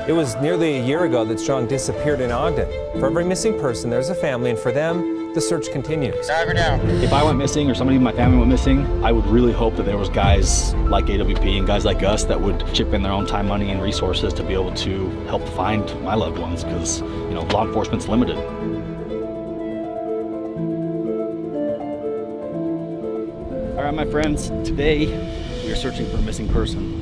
It was nearly a year ago that Strong disappeared in Ogden. For every missing person, there's a family, and for them, the search continues. Driver down. If I went missing or somebody in my family went missing, I would really hope that there was guys like AWP and guys like us that would chip in their own time, money, and resources to be able to help find my loved ones, because, you know, law enforcement's limited. All right, my friends, today we are searching for a missing person.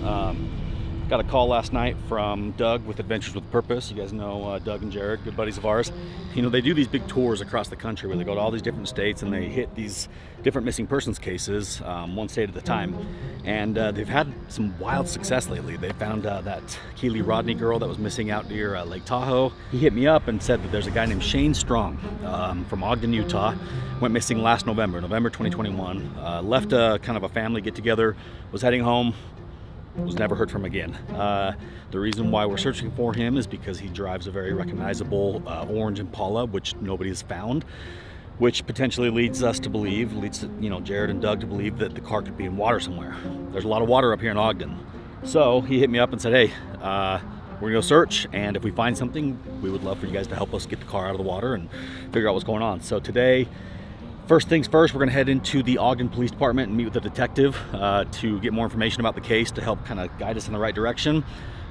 Got a call last night from Doug with Adventures with Purpose. You guys know Doug and Jared, good buddies of ours. You know, they do these big tours across the country where they go to all these different states and they hit these different missing persons cases, one state at a time. And they've had some wild success lately. They found that Keely Rodney girl that was missing out near Lake Tahoe. He hit me up and said that there's a guy named Shane Strong from Ogden, Utah. Went missing last November 2021. Left kind of a family get-together, was heading home, was never heard from again. The reason why we're searching for him is because he drives a very recognizable orange Impala, which nobody has found, which potentially leads us to believe, Jared and Doug to believe that the car could be in water somewhere. There's a lot of water up here in Ogden. So he hit me up and said, hey, we're gonna go search, and if we find something, we would love for you guys to help us get the car out of the water and figure out what's going on. So today, first things first, we're going to head into the Ogden Police Department and meet with the detective to get more information about the case to help kind of guide us in the right direction.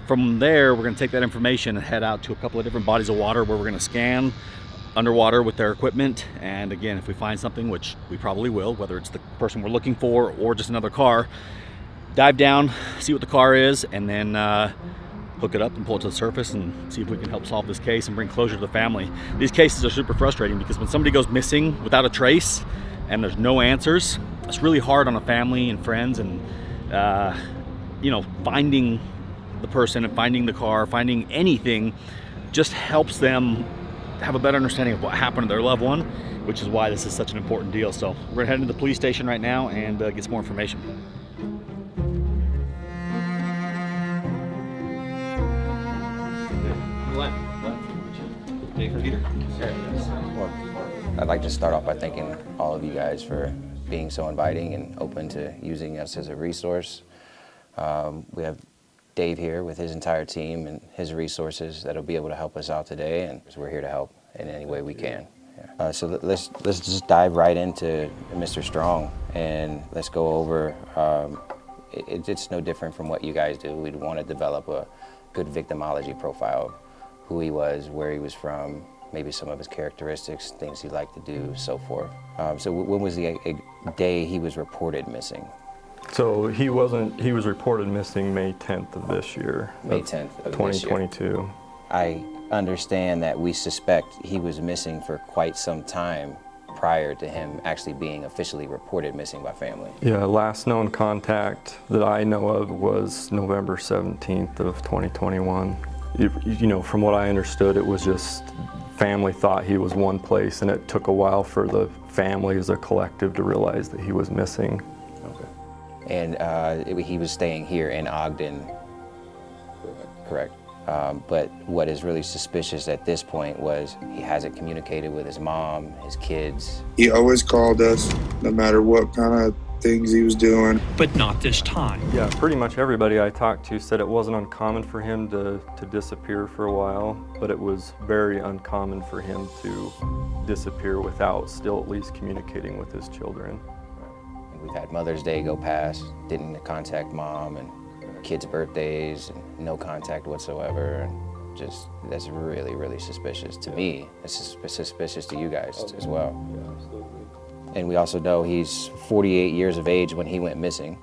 From there, we're going to take that information and head out to a couple of different bodies of water where we're going to scan underwater with their equipment. And again, if we find something, which we probably will, whether it's the person we're looking for or just another car, dive down, see what the car is, and then hook it up and pull it to the surface and see if we can help solve this case and bring closure to the family. These cases are super frustrating because when somebody goes missing without a trace and there's no answers, it's really hard on a family and friends, and finding the person and finding the car, finding anything just helps them have a better understanding of what happened to their loved one, which is why this is such an important deal. So we're gonna head into the police station right now and get some more information. I'd like to start off by thanking all of you guys for being so inviting and open to using us as a resource. We have Dave here with his entire team and his resources that'll be able to help us out today, and we're here to help in any way we can. Yeah. So let's just dive right into Mr. Strong, and let's go over, it's no different from what you guys do. We'd want to develop a good victimology profile, who he was, where he was from, maybe some of his characteristics, things he liked to do, so forth. So when was the day he was reported missing? So he was reported missing May 10th of this year. May 10th of 2022. This year. I understand that we suspect he was missing for quite some time prior to him actually being officially reported missing by family. Yeah, last known contact that I know of was November 17th of 2021. From what I understood, it was just family thought he was one place, and it took a while for the family as a collective to realize that he was missing. Okay. And he was staying here in Ogden, correct? But what is really suspicious at this point was he hasn't communicated with his mom, his kids. He always called us, no matter what kind of things he was doing. But not this time. Yeah, pretty much everybody I talked to said it wasn't uncommon for him to disappear for a while, but it was very uncommon for him to disappear without still at least communicating with his children. We've had Mother's Day go past, didn't contact mom, and kids' birthdays, and no contact whatsoever. And just, that's really, really suspicious to me. It's suspicious to you guys as well. Yeah, absolutely. And we also know he's 48 years of age when he went missing,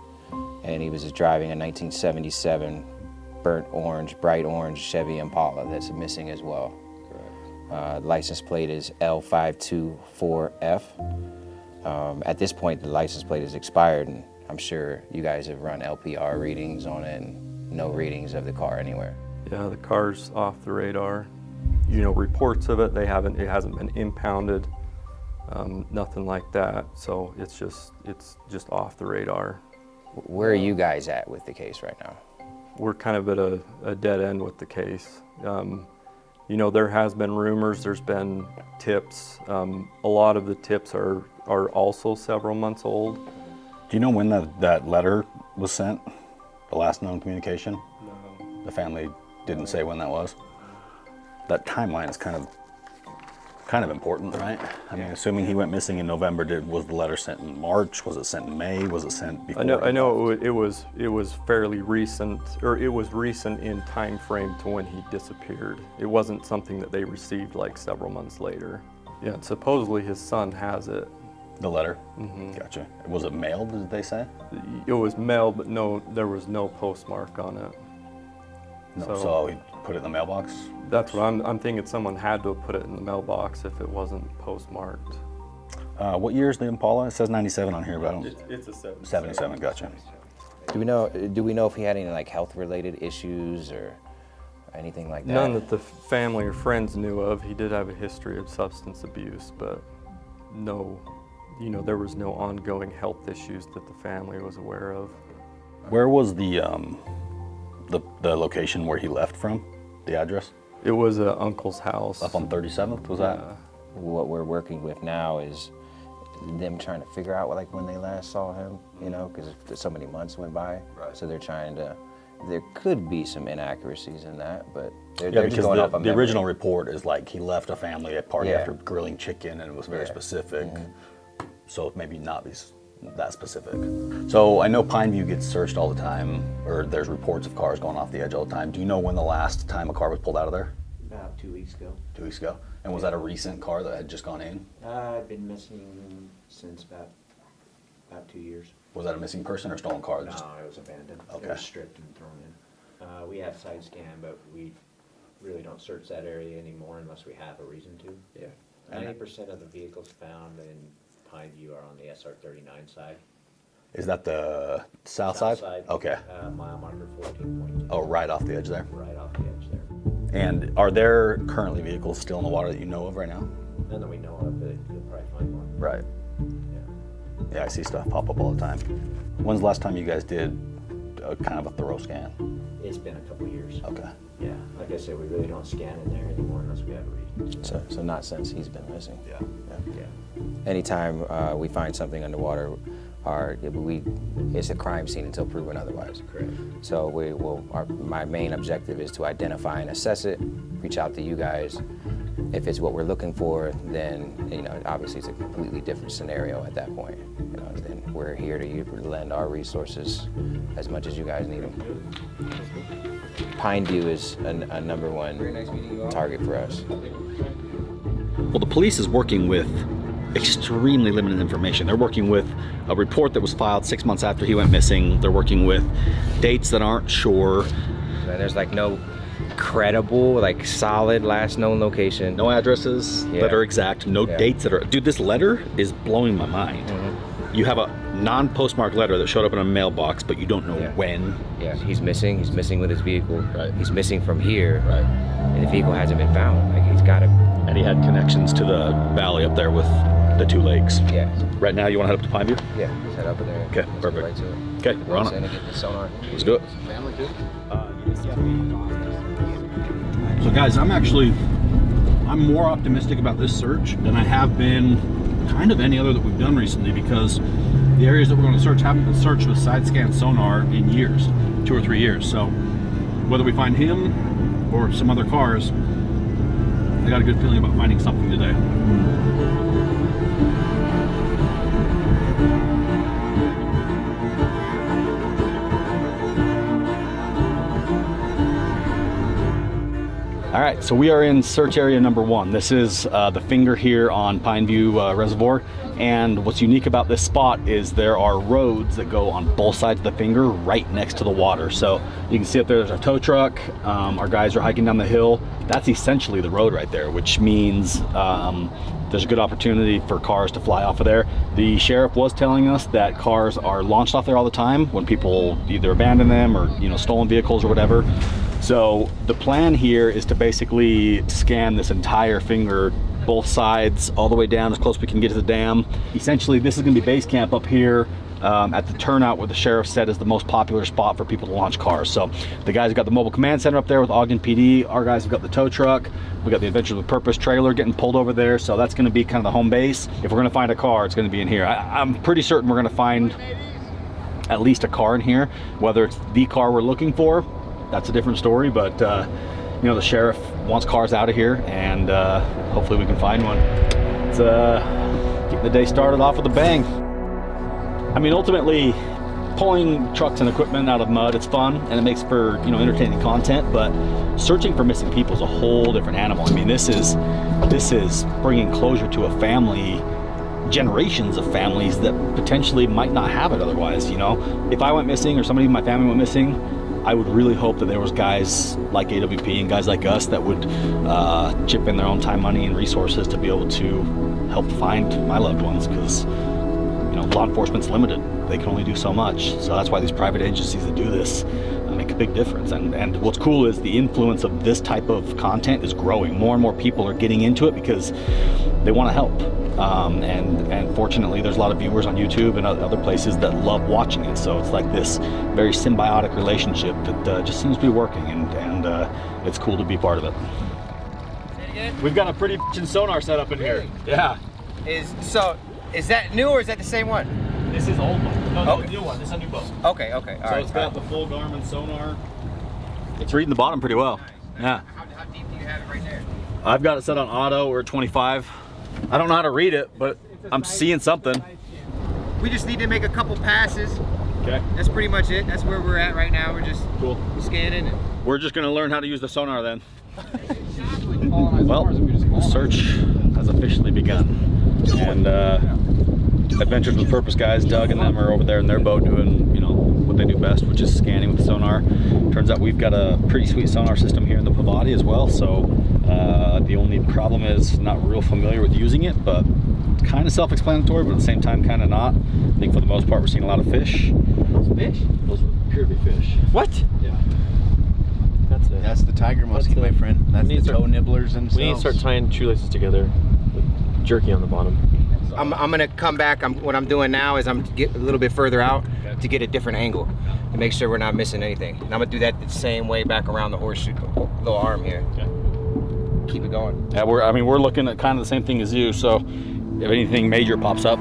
and he was driving a 1977 bright orange Chevy Impala that's missing as well. Correct. License plate is L524F. At this point, the license plate is expired, and I'm sure you guys have run LPR readings on it, and no readings of the car anywhere. Yeah, the car's off the radar. Reports of it, it hasn't been impounded. Nothing like that, so it's just off the radar. Where are you guys at with the case right now? We're kind of at a dead end with the case. There has been rumors, there's been tips. A lot of the tips are also several months old. Do you know when that letter was sent? The last known communication? No. The family Didn't say when that was. That timeline is kind of important, right? I mean, assuming he went missing in November, was the letter sent in March? Was it sent in May? Was it sent before? I know it was fairly recent, or it was recent in time frame to when he disappeared. It wasn't something that they received like several months later. Yeah, and supposedly his son has it. The letter? Gotcha. Was it mailed, did they say? It was mailed, but no, there was no postmark on it. No, so he put it in the mailbox? That's what I'm thinking. Someone had to have put it in the mailbox if it wasn't postmarked. What year is the Impala? It says 97 on here, but I don't. It's a 77. 77, gotcha. Do we know if he had any like health-related issues or anything like that? None that the family or friends knew of. He did have a history of substance abuse, but no, there was no ongoing health issues that the family was aware of. Where was the location where he left from? The address? It was an uncle's house. Up on 37th, was that? What we're working with now is them trying to figure out like when they last saw him, because so many months went by. Right. So they're trying to, there could be some inaccuracies in that, but they're Yeah, just because going off of the memory. original report is like he left a family at party Yeah. after grilling chicken, and it was very Yeah. specific. So maybe not be that specific. So I know Pineview gets searched all the time, or there's reports of cars going off the edge all the time. Do you know when the last time a car was pulled out of there? About 2 weeks ago. 2 weeks ago. And was that a recent car that had just gone in? I've been missing since about 2 years. Was that a missing person or stolen car? No, it was abandoned. Okay. It was stripped and thrown in. We have side scan, but we really don't search that area anymore unless we have a reason to. Yeah. 90% of the vehicles found in Pineview are on the SR39 side. Is that the south side? Okay. Mile marker 14.2. Oh, right off the edge there. Right off the edge there. And are there currently vehicles still in the water that you know of right now? None that we know of, but you'll probably find one. Right. Yeah. Yeah, I see stuff pop up all the time. When's the last time you guys did kind of a thorough scan? It's been a couple years. Okay. Yeah, like I said, we really don't scan in there anymore unless we have a reason. So not since he's been missing. Yeah. Yeah. Anytime we find something underwater, it's a crime scene until proven otherwise. Correct. So my main objective is to identify and assess it, reach out to you guys. If it's what we're looking for, then obviously it's a completely different scenario at that point. Then we're here to lend our resources as much as you guys need them. Pineview is a number one target for us. Well, the police is working with extremely limited information. They're working with a report that was filed 6 months after he went missing. They're working with dates that aren't sure. There's like no credible, like solid last known location. No addresses that are exact, no dates that are... Dude, this letter is blowing my mind. You have a non-postmarked letter that showed up in a mailbox, but you don't know when. Yeah, he's missing with his vehicle. Right. He's missing from here. Right. And the vehicle hasn't been found. Like he's got to... And he had connections to the valley up there with the two lakes. Yeah. Right now, you want to head up to Pineview? Yeah, let's head up there. Okay, Let's perfect. Get right to it. Okay, we're on And it. get the sonar. Let's do it. So guys, I'm more optimistic about this search than I have been kind of any other that we've done recently, because the areas that we're going to search haven't been searched with side scan sonar in years, 2 or 3 years. So whether we find him or some other cars, I got a good feeling about finding something today. All right, so we are in search area number 1. This is the finger here on Pineview Reservoir. And what's unique about this spot is there are roads that go on both sides of the finger right next to the water. So you can see up there's our tow truck. Our guys are hiking down the hill. That's essentially the road right there, which means there's a good opportunity for cars to fly off of there. The sheriff was telling us that cars are launched off there all the time when people either abandon them or stolen vehicles or whatever. So the plan here is to basically scan this entire finger, both sides, all the way down as close as we can get to the dam. Essentially, this is gonna be base camp up here at the turnout where the sheriff said is the most popular spot for people to launch cars. So the guys have got the mobile command center up there with Ogden PD. Our guys have got the tow truck. We got the Adventures with Purpose trailer getting pulled over there. So that's gonna be kind of the home base. If we're gonna find a car, it's gonna be in here. I'm pretty certain we're gonna find at least a car in here, whether it's the car we're looking for that's a different story. But you know, the sheriff wants cars out of here, and hopefully we can find one. It's getting the day started off with a bang. I mean, ultimately, pulling trucks and equipment out of mud, it's fun and it makes for, you know, entertaining content, but searching for missing people is a whole different animal. I mean, this is bringing closure to a family, generations of families that potentially might not have it otherwise. You know, if I went missing or somebody in my family went missing, I would really hope that there was guys like AWP and guys like us that would chip in their own time, money, and resources to be able to help find my loved ones, because, you know, law enforcement's limited. They can only do so much. So that's why these private agencies that do this make a big difference. And what's cool is the influence of this type of content is growing. More and more people are getting into it because they want to help. And fortunately, there's a lot of viewers on YouTube and other places that love watching it. So it's like this very symbiotic relationship that just seems to be working, and it's cool to be part of it. We've got a pretty sonar set up in here. Yeah. Is that new or is that the same one? This is old one. No, Okay. new one. This is a new boat. Okay, okay. All So right. it's got the full Garmin sonar. It's reading the bottom pretty well. Yeah. How deep do you have it right there? I've got it set on auto. We're at 25. I don't know how to read it, but I'm seeing something. We just need to make a couple passes. Okay. That's pretty much it. That's where we're at right now. We're just Cool. scanning it. We're just gonna learn how to use the sonar then. Well, the search has officially begun, and Adventures with Purpose guys, Doug and them, are over there in their boat doing, you know, what they do best, which is scanning with sonar. Turns out we've got a pretty sweet sonar system here in the Pavati as well. So the only problem is not real familiar with using it, but kind of self-explanatory, but at the same time kind of not. I think for the most part we're seeing a lot of fish. Fish? Those appear to be fish. What? Yeah. That's it. That's the tiger muskie, my friend. That's the toe nibblers themselves. We need to start tying shoelaces together with jerky on the bottom. I'm gonna come back. What I'm doing now is I'm get a little bit further out to get a different angle to make sure we're not missing anything. And I'm gonna do that the same way back around the horseshoe, little arm here. Okay. Keep it going. Yeah, we're looking at kind of the same thing as you. So if anything major pops up.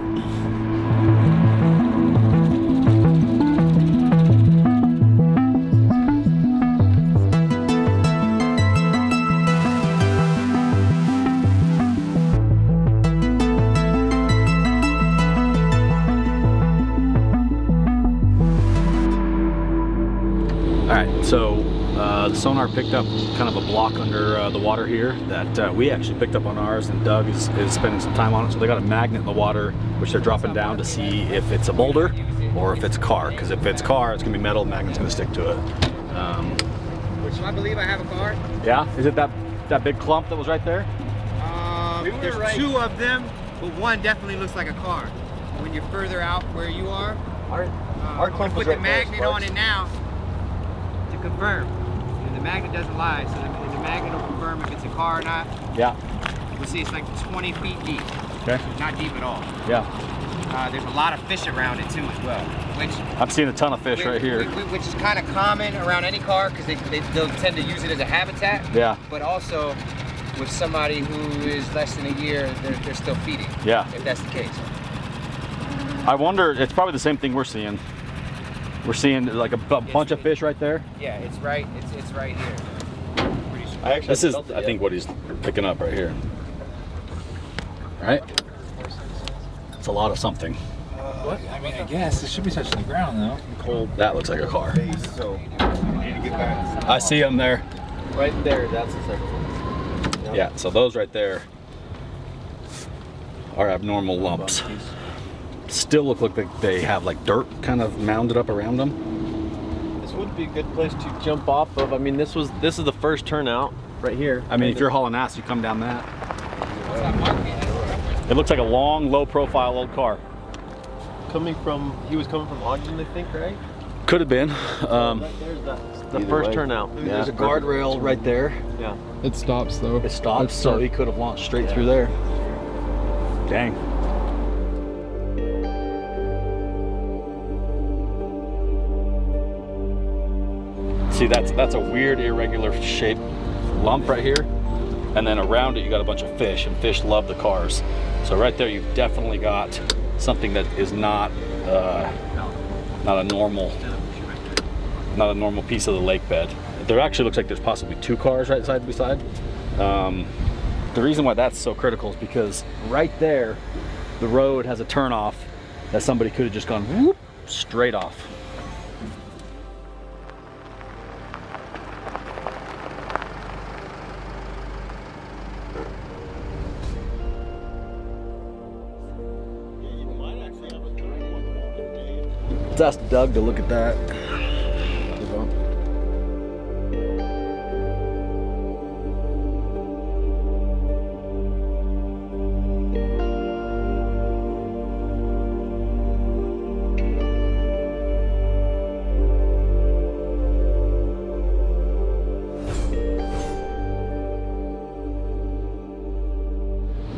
So the sonar picked up kind of a block under the water here that we actually picked up on ours, and Doug is spending some time on it. So they got a magnet in the water, which they're dropping down to see if it's a boulder or if it's a car. Because if it's car, it's gonna be metal, the magnet's gonna stick to it. So I believe I have a car. Yeah, is it that big clump that was right there? There's two of them, but one definitely looks like a car. When you're further out where you are, Our clump put was the right there, magnet on Sparks. it now to confirm. And the magnet doesn't lie, so the magnet will confirm if it's a car or not. Yeah. We'll see it's like 20 feet deep. Okay. Not deep at all. Yeah. There's a lot of fish around it too as well, which I'm seeing a ton of fish right here. which is kind of common around any car because they'll tend to use it as a habitat. Yeah. But also with somebody who is less than a year, they're still feeding. Yeah. If that's the case. I wonder, it's probably the same thing we're seeing. We're seeing like a bunch of fish right there. Yeah, it's right here. Pretty sure. This is, I think, what he's picking up right here. Right? It's a lot of something. What? I mean, I guess it should be touching the ground though. Cold. That looks like a car. So we need to get back. I see him there. Right there, that's the second one. Yep. Yeah, so those right there are abnormal lumps. Still look like they have like dirt kind of mounded up around them. This would be a good place to jump off of. I mean, this is the first turnout right here. I mean, if you're hauling ass, you come down that. It looks like a long, low-profile old car. He was coming from Ogden, I think, right? Could have been. Right there's the first turnout. Yeah, there's a guardrail right there. Yeah. It stops though. It stops, so he could have launched straight through there. Dang. See, that's a weird, irregular shaped lump right here. And then around it, you got a bunch of fish, and fish love the cars. So right there, you've definitely got something that is not a normal piece of the lake bed. there actually looks like there's possibly 2 cars right side by side. The reason why that's so critical is because right there, the road has a turnoff that somebody could have just gone whoop, straight off. Let's ask Doug to look at that.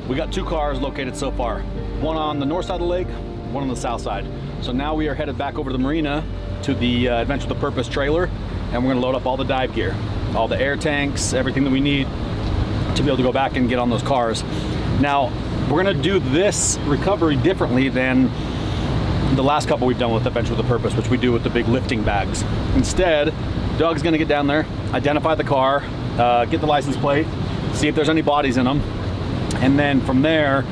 We got 2 cars located so far. One on the north side of the lake, one on the south side. So now we are headed back over to the marina to the Adventure with Purpose trailer, and we're gonna load up all the dive gear, all the air tanks, everything that we need to be able to go back and get on those cars. Now, we're gonna do this recovery differently than the last couple we've done with Adventure with Purpose, which we do with the big lifting bags. Instead, Doug's gonna get down there, identify the car, get the license plate, see if there's any bodies in them, and then from there,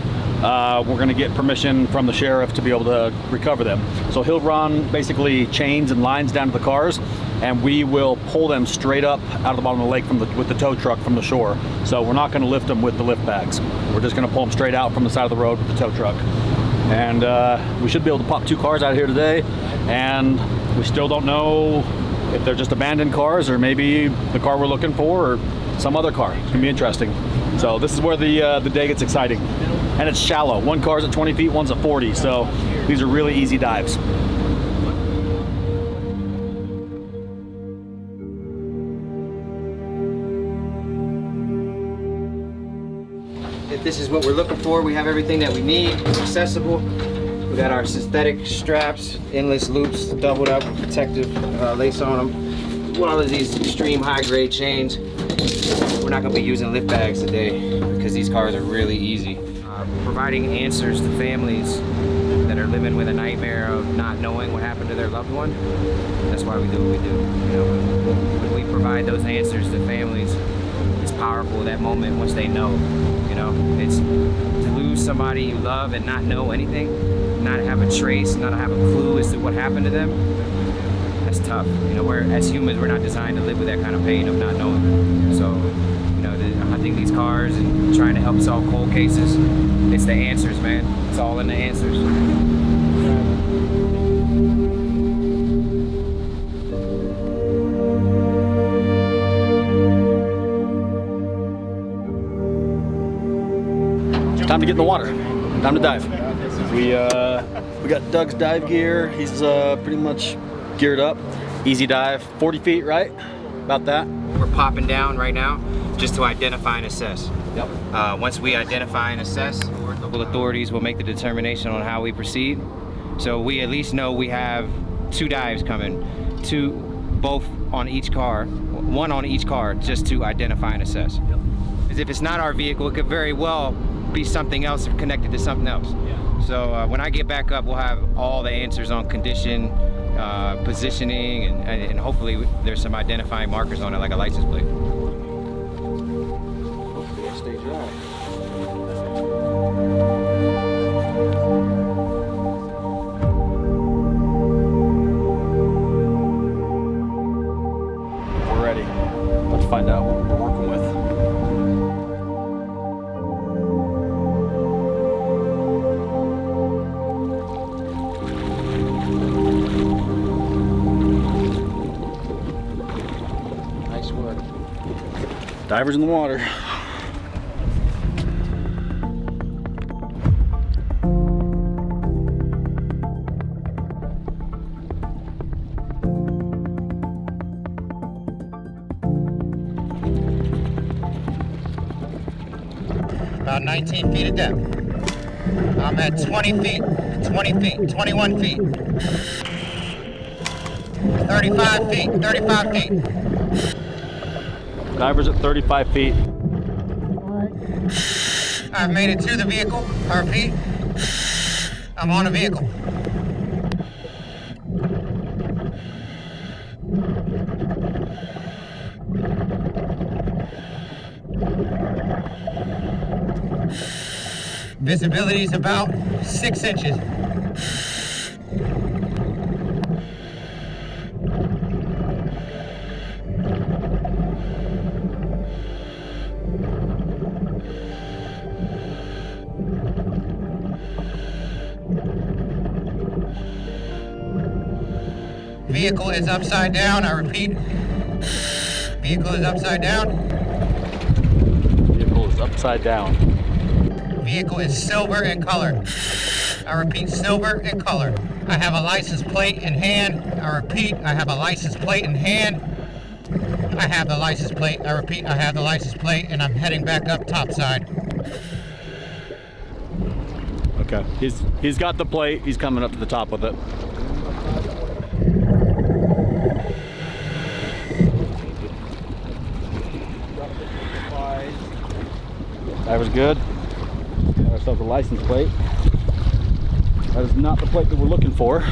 we're gonna get permission from the sheriff to be able to recover them. So he'll run basically chains and lines down to the cars, and we will pull them straight up out of the bottom of the lake with the tow truck from the shore. So we're not gonna lift them with the lift bags. We're just gonna pull them straight out from the side of the road with the tow truck. And we should be able to pop 2 cars out here today, and we still don't know if they're just abandoned cars or maybe the car we're looking for or some other car. It's gonna be interesting. So this is where the day gets exciting. And it's shallow. One car's at 20 feet, one's at 40. So these are really easy dives. If this is what we're looking for, we have everything that we need, accessible. We got our synthetic straps, endless loops, doubled up, protective lace on them, as well as these extreme high-grade chains. We're not gonna be using lift bags today because these cars are really easy. Providing answers to families that are living with a nightmare of not knowing what happened to their loved one. That's why we do what we do. You know, when we provide those answers to families, it's powerful. That moment once they know, you know, it's to lose somebody you love and not know anything, not have a trace, not have a clue as to what happened to them. That's tough. You know, as humans, we're not designed to live with that kind of pain of not knowing. So, you know, hunting these cars and trying to help solve cold cases, it's the answers, man. It's all in the answers. Time to get in the water. Time to dive. We got Doug's dive gear. He's pretty much geared up. Easy dive, 40 feet, right? About that. We're popping down right now just to identify and assess. Yep. Once we identify and assess, local authorities will make the determination on how we proceed. So we at least know we have 2 dives coming, both on each car, 1 on each car, just to identify and assess. Yep. Because if it's not our vehicle, it could very well be something else connected to something else. Yeah. So when I get back up, we'll have all the answers on condition, positioning, and hopefully there's some identifying markers on it, like a license plate. Hopefully it stays dry. We're ready. Let's find out what we're working with. Divers in the water. About 19 feet of depth. I'm at 20 feet, 20 feet, 21 feet. 35 feet, 35 feet. Divers at 35 feet. I've made it to the vehicle. RP. I'm on a vehicle. Visibility is about 6 inches. Vehicle is upside down, I repeat. Vehicle is upside down. Vehicle is upside down. Vehicle is silver in color. I repeat, silver in color. I have a license plate in hand. I repeat, I have a license plate in hand. I have the license plate. I repeat, I have the license plate, and I'm heading back up topside. Okay, he's got the plate. He's coming up to the top with it. That was good. Got ourselves a license plate. That is not the plate that we're looking for.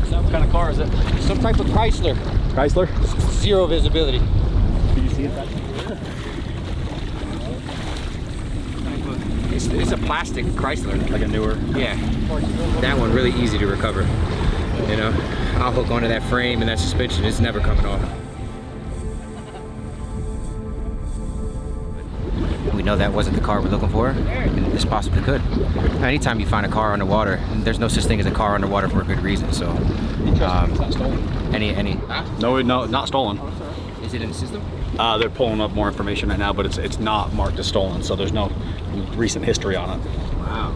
So what kind of car is it? Some type of Chrysler. Chrysler? Zero visibility. Can you see it back here? It's a plastic Chrysler. Like a newer? Yeah. That one really easy to recover. You know, I'll hook onto that frame and that suspension. It's never coming off. We know that wasn't the car we're looking for, and this possibly could. Anytime you find a car underwater, there's no such thing as a car underwater for a good reason. So, any? No, not stolen. Is it in the system? They're pulling up more information right now, but it's not marked as stolen, so there's no recent history on it. Wow.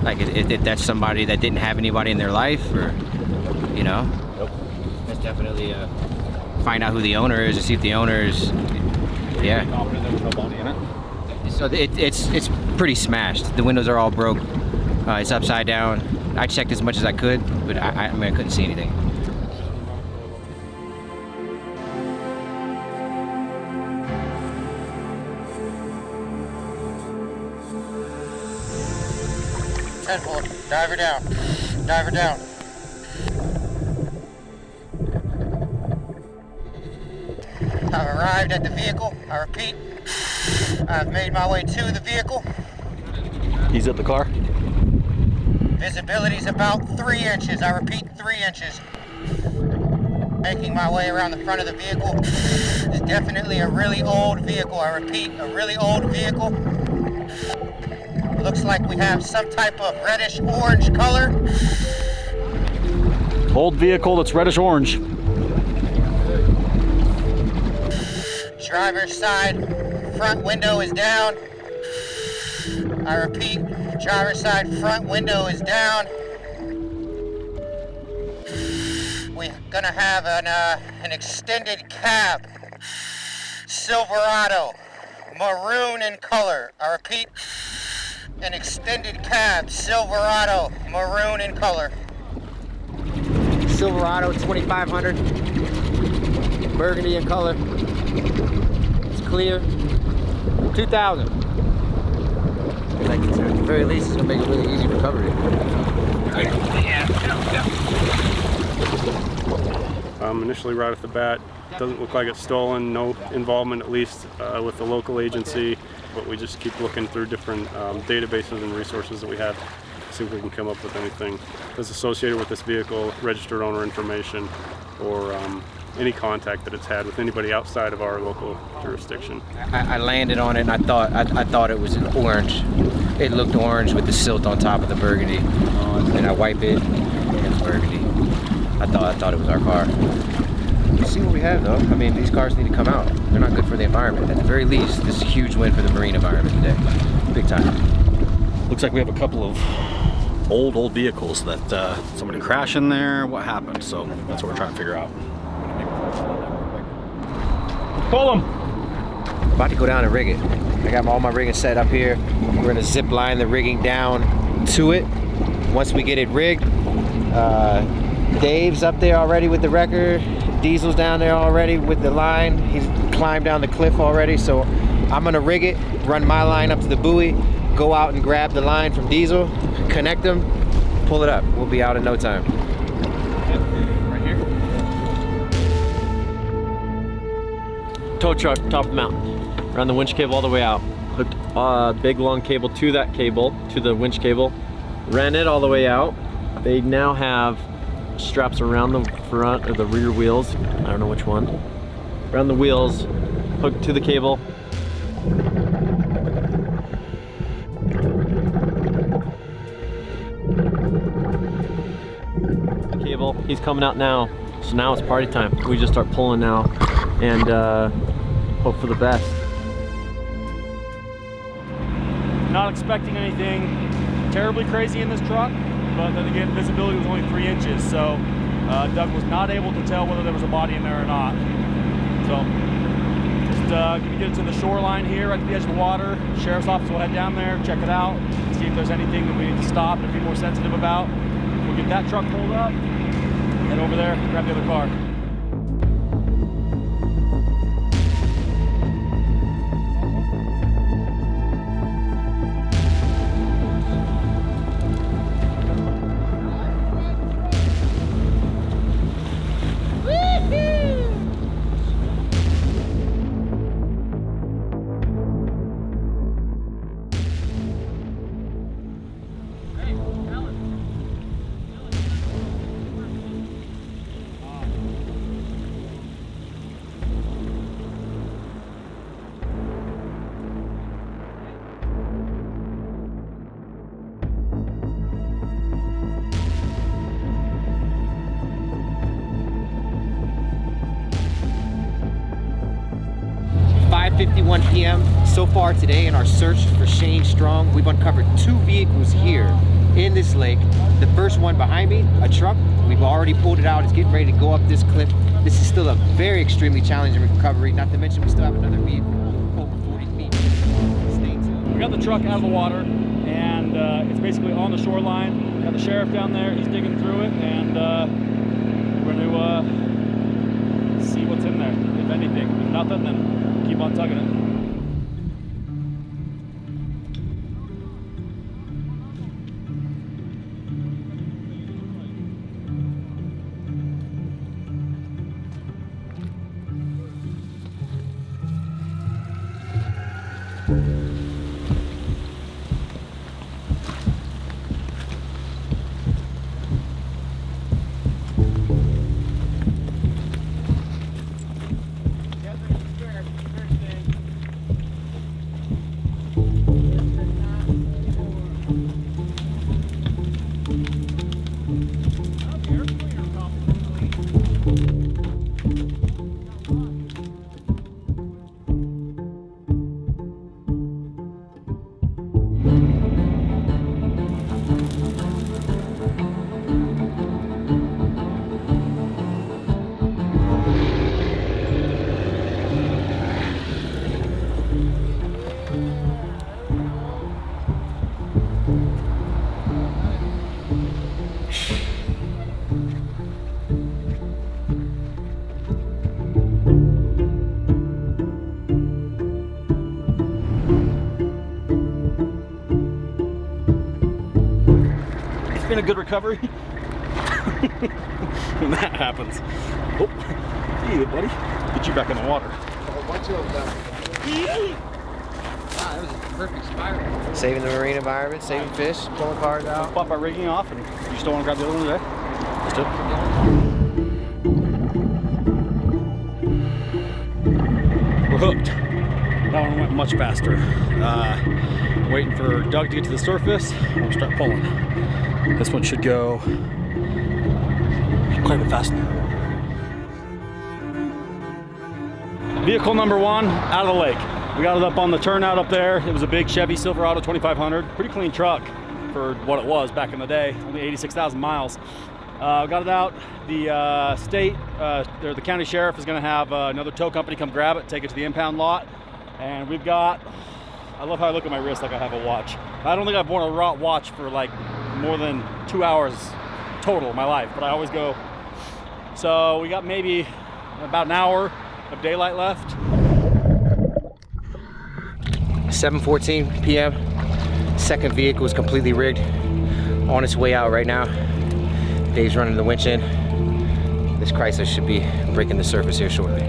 Like if that's somebody that didn't have anybody in their life, or you know, that's definitely find out who the owner is and see if the owner is. Yeah. Confident there was no body in it. So it's pretty smashed. The windows are all broke. It's upside down. I checked as much as I could, but I mean I couldn't see anything. Diver down. Diver down. I've arrived at the vehicle. I repeat, I've made my way to the vehicle. He's at the car? Visibility is about 3 inches. I repeat, 3 inches. Making my way around the front of the vehicle. It's definitely a really old vehicle. I repeat, a really old vehicle. Looks like we have some type of reddish orange color. Old vehicle that's reddish orange. Driver's side front window is down. I repeat, driver's side front window is down. We're gonna have an extended cab. Silverado, maroon in color. I repeat, an extended cab, Silverado, maroon in color. Silverado 2500, burgundy in color. It's clear. 2000. Like at the very least, it's gonna make it really easy recovery. Initially, right off the bat, doesn't look like it's stolen. No involvement, at least, with the local agency. But we just keep looking through different databases and resources that we have to see if we can come up with anything that's associated with this vehicle, registered owner information, or any contact that it's had with anybody outside of our local jurisdiction. I landed on it and I thought it was orange. It looked orange with the silt on top of the burgundy. And I wipe it and it's burgundy. I thought it was our car. Let's see what we have though. I mean, these cars need to come out. They're not good for the environment. At the very least, this is a huge win for the marine environment today. Big time. Looks like we have a couple of old vehicles that somebody crashed in there. What happened? So that's what we're trying to figure out. Pull them. About to go down and rig it. I got all my rigging set up here. We're gonna zip line the rigging down to it. Once we get it rigged, Dave's up there already with the wrecker. Diesel's down there already with the line. He's climbed down the cliff already, so I'm gonna rig it, run my line up to the buoy, go out and grab the line from Diesel, connect them, pull it up. We'll be out in no time. Right here. tow truck, top of the mountain. Ran the winch cable all the way out. Hooked a big long cable to that cable, to the winch cable. Ran it all the way out. They now have straps around the front or the rear wheels. I don't know which one. Around the wheels, hooked to the cable. The cable, he's coming out now. So now it's party time. We just start pulling now and hope for the best. Not expecting anything terribly crazy in this truck, but then again, visibility was only 3 inches, so Doug was not able to tell whether there was a body in there or not. So just gonna get to the shoreline here, right at the edge of the water. Sheriff's office will head down there, check it out, see if there's anything that we need to stop and be more sensitive about. We'll get that truck pulled up, head over there, grab the other car. .51 p.m. so far today in our search for Shane Strong. We've uncovered 2 vehicles here in this lake. The first one behind me, a truck. We've already pulled it out. It's getting ready to go up this cliff. This is still a very extremely challenging recovery. Not to mention we still have another vehicle over 40 feet. Stay tuned. We got the truck out of the water, and it's basically on the shoreline. We got the sheriff down there. He's digging through it, and we're going to see what's in there, if anything. If nothing, then keep on tugging it. Been a good recovery. When that happens. Oh, hey buddy. Get you back in the water. A bunch of them. Wow, that was a perfect spiral. Saving the marine environment, saving fish, pulling cars out. Let's pop our rigging off, and you still want to grab the other one today? Let's do it. We're hooked. That one went much faster. Waiting for Doug to get to the surface, and we'll start pulling. This one should go quite a bit faster. Vehicle number 1 out of the lake. We got it up on the turnout up there. It was a big Chevy Silverado 2500. Pretty clean truck for what it was back in the day. Only 86,000 miles. Got it out. The state, or the county sheriff is going to have another tow company come grab it, take it to the impound lot. And we've got, I love how I look at my wrist like I have a watch. I don't think I've worn a watch for like more than 2 hours total in my life, but I always go. So we got maybe about an hour of daylight left. 7:14 p.m. Second vehicle is completely rigged, on its way out right now. Dave's running the winch in. This Chrysler should be breaking the surface here shortly.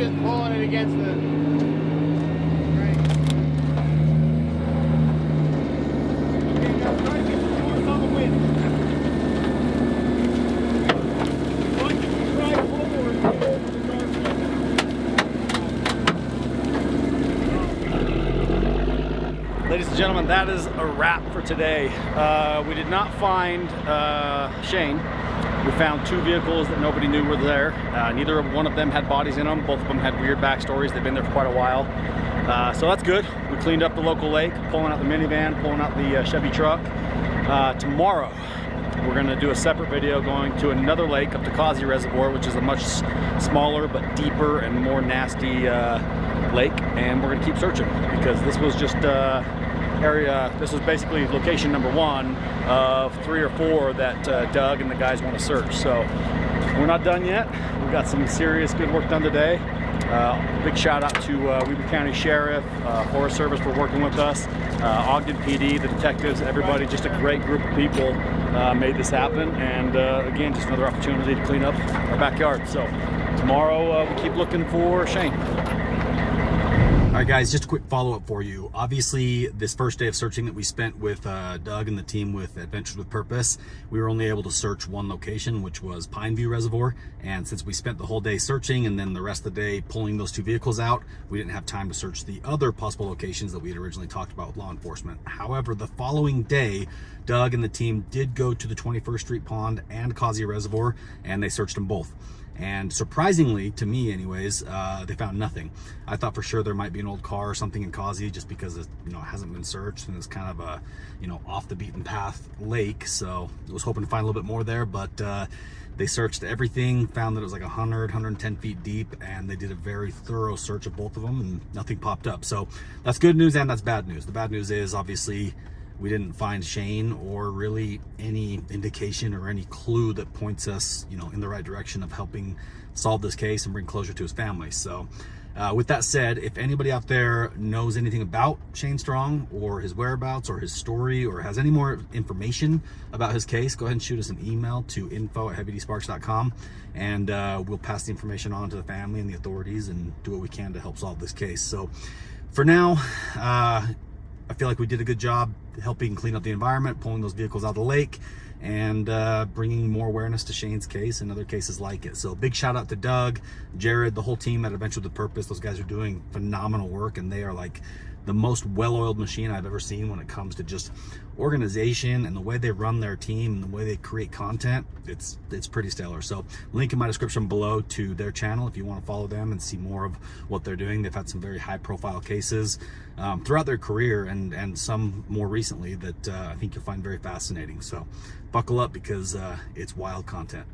just pulling it against the... Ladies and gentlemen, that is a wrap for today. We did not find Shane. We found 2 vehicles that nobody knew were there. Neither one of them had bodies in them. Both of them had weird backstories. They've been there for quite a while. So that's good. We cleaned up the local lake, pulling out the minivan, pulling out the Chevy truck. Tomorrow, we're gonna do a separate video going to another lake up to Causey Reservoir, which is a much smaller but deeper and more nasty lake. And we're gonna keep searching because this was just this was basically location number 1 of 3 or 4 that Doug and the guys want to search. So we're not done yet. We've got some serious good work done today. Big shout out to Weber County Sheriff, Forest Service for working with us, Ogden PD, the detectives, everybody, just a great group of people made this happen. And again, just another opportunity to clean up our backyard. So tomorrow we keep looking for Shane. All right, guys, just a quick follow-up for you. Obviously, this first day of searching that we spent with Doug and the team with Adventures with Purpose, we were only able to search one location, which was Pineview Reservoir. And since we spent the whole day searching and then the rest of the day pulling those 2 vehicles out, we didn't have time to search the other possible locations that we had originally talked about with law enforcement. However, the following day, Doug and the team did go to the 21st Street Pond and Causey Reservoir, and they searched them both. And surprisingly, to me anyways, they found nothing. I thought for sure there might be an old car or something in Causey just because it, it hasn't been searched and it's kind of a, off the beaten path lake. So I was hoping to find a little bit more there, but they searched everything, found that it was like 110 feet deep, and they did a very thorough search of both of them and nothing popped up. So that's good news and that's bad news. The bad news is obviously we didn't find Shane or really any indication or any clue that points us, in the right direction of helping solve this case and bring closure to his family. So with that said, if anybody out there knows anything about Shane Strong or his whereabouts or his story or has any more information about his case, go ahead and shoot us an email to info@HeavyDSparks.com, and we'll pass the information on to the family and the authorities and do what we can to help solve this case. So for now, I feel like we did a good job helping clean up the environment, pulling those vehicles out of the lake, and bringing more awareness to Shane's case and other cases like it. So big shout out to Doug, Jared, the whole team at Adventures with Purpose. Those guys are doing phenomenal work, and they are like the most well-oiled machine I've ever seen when it comes to just organization and the way they run their team and the way they create content. It's pretty stellar. So link in my description below to their channel if you want to follow them and see more of what they're doing. They've had some very high-profile cases throughout their career and some more recently that I think you'll find very fascinating. So buckle up because it's wild content.